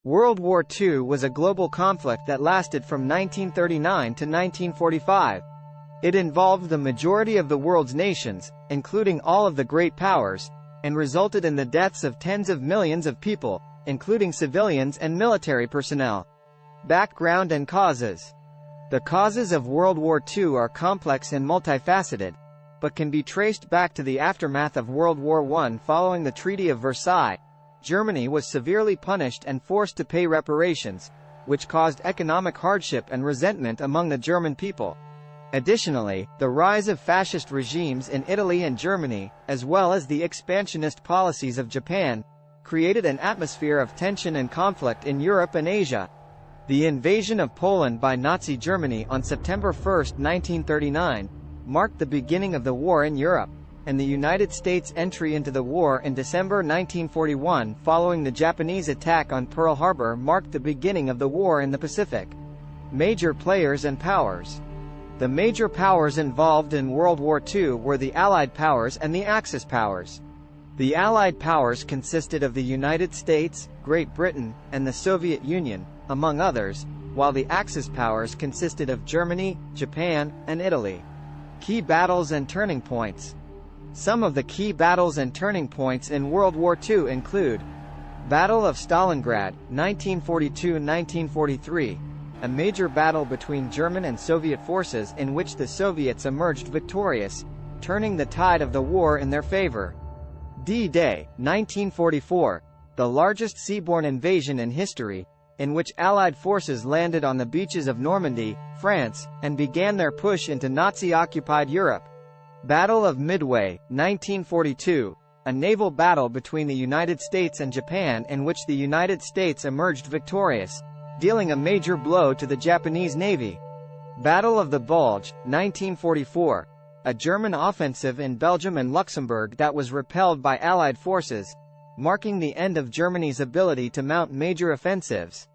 World War II was a global conflict that lasted from 1939 to 1945. It involved the majority of the world's nations, including all of the great powers, and resulted in the deaths of tens of millions of people, including civilians and military personnel. Background and causes. The causes of World War II are complex and multifaceted, but can be traced back to the aftermath of World War I. Following the Treaty of Versailles, Germany was severely punished and forced to pay reparations, which caused economic hardship and resentment among the German people. Additionally, the rise of fascist regimes in Italy and Germany, as well as the expansionist policies of Japan, created an atmosphere of tension and conflict in Europe and Asia. The invasion of Poland by Nazi Germany on September 1, 1939, marked the beginning of the war in Europe, and the United States' entry into the war in December 1941 following the Japanese attack on Pearl Harbor marked the beginning of the war in the Pacific. Major players and powers. The major powers involved in World War II were the Allied powers and the Axis powers. The Allied powers consisted of the United States, Great Britain, and the Soviet Union, among others, while the Axis powers consisted of Germany, Japan, and Italy. Key battles and turning points. Some of the key battles and turning points in World War II include Battle of Stalingrad, 1942–1943, a major battle between German and Soviet forces in which the Soviets emerged victorious, turning the tide of the war in their favor. D-Day, 1944, the largest seaborne invasion in history, in which Allied forces landed on the beaches of Normandy, France, and began their push into Nazi-occupied Europe. Battle of Midway, 1942, a naval battle between the United States and Japan in which the United States emerged victorious, dealing a major blow to the Japanese Navy. Battle of the Bulge, 1944, a German offensive in Belgium and Luxembourg that was repelled by Allied forces, marking the end of Germany's ability to mount major offensives.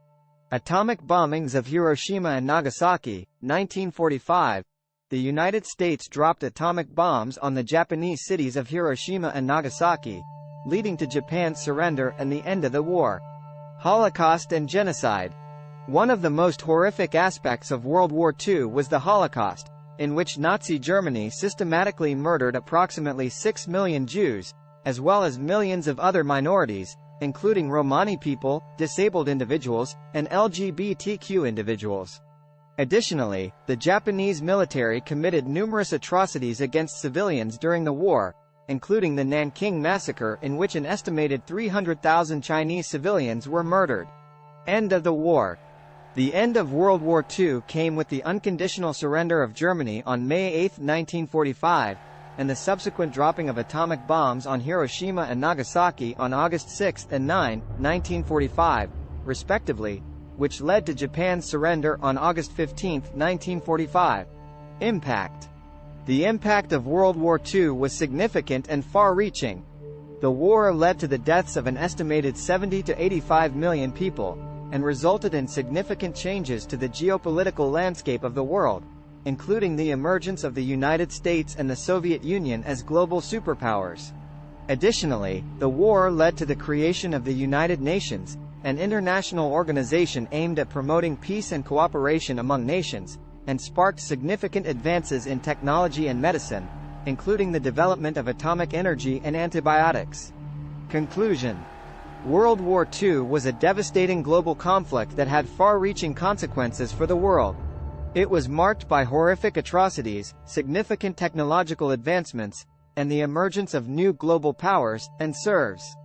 Atomic bombings of Hiroshima and Nagasaki, 1945. The United States dropped atomic bombs on the Japanese cities of Hiroshima and Nagasaki, leading to Japan's surrender and the end of the war. Holocaust and genocide. One of the most horrific aspects of World War II was the Holocaust, in which Nazi Germany systematically murdered approximately 6 million Jews, as well as millions of other minorities, including Romani people, disabled individuals, and LGBTQ individuals. Additionally, the Japanese military committed numerous atrocities against civilians during the war, including the Nanking Massacre in which an estimated 300,000 Chinese civilians were murdered. End of the war. The end of World War II came with the unconditional surrender of Germany on May 8, 1945, and the subsequent dropping of atomic bombs on Hiroshima and Nagasaki on August 6 and 9, 1945, respectively, which led to Japan's surrender on August 15, 1945. Impact. The impact of World War II was significant and far-reaching. The war led to the deaths of an estimated 70 to 85 million people, and resulted in significant changes to the geopolitical landscape of the world, including the emergence of the United States and the Soviet Union as global superpowers. Additionally, the war led to the creation of the United Nations, an international organization aimed at promoting peace and cooperation among nations, and sparked significant advances in technology and medicine, including the development of atomic energy and antibiotics. Conclusion. World War II was a devastating global conflict that had far-reaching consequences for the world. It was marked by horrific atrocities, significant technological advancements, and the emergence of new global powers, and serves